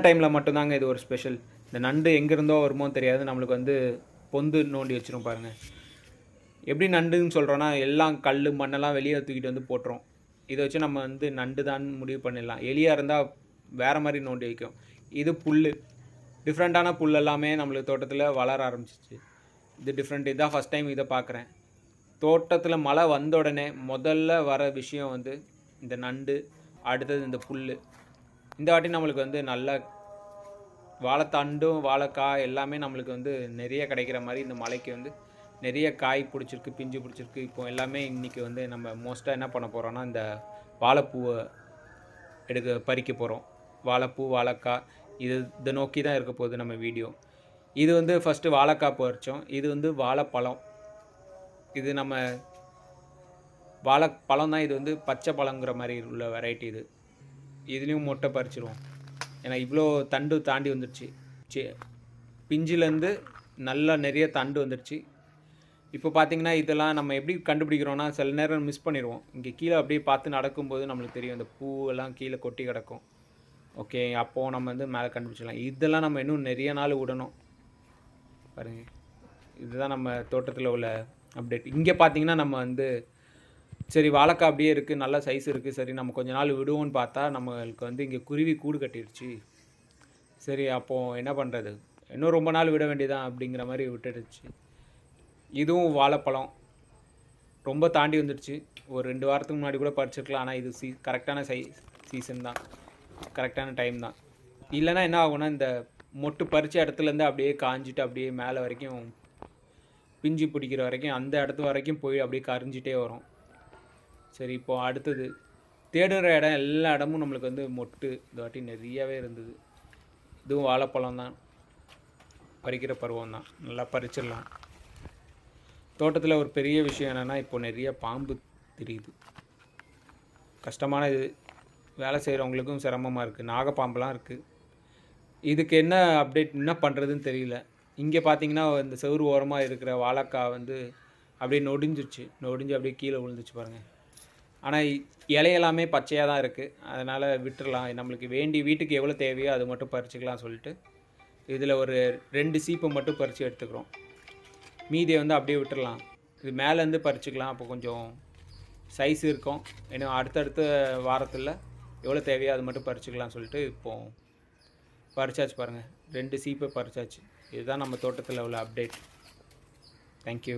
டைமில் மட்டும்தாங்க இது ஒரு ஸ்பெஷல். இந்த நண்டு எங்கேருந்தோ வருமோ தெரியாது, நம்மளுக்கு வந்து பொந்து நோண்டி வச்சிரும் பாருங்கள். எப்படி நண்டுன்னு சொல்கிறோன்னா, எல்லாம் கல் மண்ணெல்லாம் வெளியே தூக்கிட்டு வந்து போட்டுரும். இதை வச்சு நம்ம வந்து நண்டு தான் முடிவு பண்ணிடலாம். எலியாக இருந்தால் வேறு மாதிரி நோண்டி வைக்கும். இது புல், டிஃப்ரெண்ட்டான புல் எல்லாமே நம்மளுக்கு தோட்டத்தில் வளர ஆரம்பிச்சிச்சு. இது டிஃப்ரெண்ட். இதுதான் ஃபஸ்ட் டைம் இதை பார்க்குறேன். தோட்டத்தில் மழை வந்த உடனே முதல்ல வர விஷயம் வந்து இந்த நண்டு, அடுத்தது இந்த புல். இந்த வாட்டி நம்மளுக்கு வந்து நல்ல வாழைத்தண்டும் வாழைக்காய் எல்லாமே நம்மளுக்கு வந்து நிறைய கிடைக்கிற மாதிரி இந்த மழைக்கு வந்து நிறைய காய் பிடிச்சிருக்கு, பிஞ்சு பிடிச்சிருக்கு. இப்போ எல்லாமே இன்றைக்கி வந்து நம்ம மோஸ்ட்டாக என்ன பண்ண போகிறோன்னா, இந்த வாழைப்பூவை பறிக்க போகிறோம். வாழைப்பூ, வாழைக்காய் இதை நோக்கி தான் இருக்க போகுது நம்ம வீடியோ. இது வந்து ஃபஸ்ட்டு வாழைக்காய் பறித்தோம். இது வந்து வாழைப்பழம். இது நம்ம வாழைப்பழம் தான். இது வந்து பச்சை பழங்கிற மாதிரி உள்ள வெரைட்டி. இதுலேயும் மொட்டை பறிச்சிருவோம். ஏன்னா இவ்வளோ தண்டு தாண்டி வந்துடுச்சு. பிஞ்சிலேருந்து நல்லா நிறைய தண்டு வந்துடுச்சு. இப்போ பார்த்திங்கன்னா இதெல்லாம் நம்ம எப்படி கண்டுபிடிக்கிறோன்னா, சில நேரம் மிஸ் பண்ணிடுவோம். இங்கே கீழே அப்படியே பார்த்து நடக்கும்போது நம்மளுக்கு தெரியும், இந்த பூவெல்லாம் கீழே கொட்டி கிடக்கும். ஓகே, அப்போது நம்ம வந்து மேலே கண்டுபிடிச்சிடலாம். இதெல்லாம் நம்ம இன்னும் நிறைய நாள் விடணும் பாருங்கள். இதுதான் நம்ம தோட்டத்தில் உள்ள அப்டேட். இங்கே பார்த்திங்கன்னா நம்ம வந்து சரி வாழைக்காய் அப்படியே இருக்குது, நல்ல சைஸ் இருக்குது, சரி நம்ம கொஞ்ச நாள் விடுவோன்னு பார்த்தா நம்மளுக்கு வந்து இங்கே குருவி கூடு கட்டிடுச்சு. சரி அப்போது என்ன பண்ணுறது, இன்னும் ரொம்ப நாள் விட வேண்டியதான் அப்படிங்கிற மாதிரி விட்டுடுச்சு. இதுவும் வாழைப்பழம் ரொம்ப தாண்டி வந்துடுச்சு. ஒரு 2 வாரத்துக்கு முன்னாடி கூட பறிச்சிருக்கலாம். ஆனால் இது கரெக்டான சீசன் தான், கரெக்டான டைம் தான். இல்லைன்னா என்ன ஆகும்னா, இந்த மொட்டு பறித்த இடத்துலேருந்து அப்படியே காஞ்சிட்டு அப்படியே மேலே வரைக்கும் பிஞ்சு பிடிக்கிற வரைக்கும் அந்த இடத்து வரைக்கும் போய் அப்படியே கரிஞ்சிட்டே வரும். சரி, இப்போது அடுத்தது தேடுகிற இடம், எல்லா இடமும் நம்மளுக்கு வந்து மொட்டு இந்த வாட்டி நிறையாவே இருந்தது. இதுவும் வாழைப்பழம் தான், பறிக்கிற பருவம் தான், நல்லா பறிச்சிடலாம். தோட்டத்தில் ஒரு பெரிய விஷயம் என்னென்னா, இப்போ நிறைய பாம்பு தெரியுது. கஷ்டமான இது, வேலை செய்கிறவங்களுக்கும் சிரமமாக இருக்குது. நாகப்பாம்பெலாம் இருக்குது. இதுக்கு என்ன அப்டேட், என்ன பண்ணுறதுன்னு தெரியல. இங்கே பார்த்தீங்கன்னா இந்த செவுறு ஓரமாக இருக்கிற வாழைக்காய் வந்து அப்படியே நொடிஞ்சிச்சு அப்படியே கீழே விழுந்துச்சு பாருங்கள். ஆனால் இலையெல்லாமே பச்சையாக தான் இருக்குது. அதனால் விட்டுடலாம். நம்மளுக்கு வீட்டுக்கு எவ்வளோ தேவையோ அது மட்டும் பறிச்சிக்கலாம் சொல்லிட்டு இதில் ஒரு 2 சீப்பை மட்டும் பறித்து எடுத்துக்கிறோம். மீதியை வந்து அப்படியே விட்டுடலாம். இது மேலேருந்து பறிச்சிக்கலாம். அப்போ கொஞ்சம் சைஸ் இருக்கும். ஏன்னா அடுத்தடுத்த வாரத்தில் எவ்வளோ தேவையோ அது மட்டும் பறிச்சிக்கலாம் சொல்லிட்டு இப்போது பறிச்சாச்சு பாருங்கள். 2 சீப்பை பறிச்சாச்சு. இதுதான் நம்ம தோட்டத்தில் உள்ள அப்டேட். தேங்க்யூ.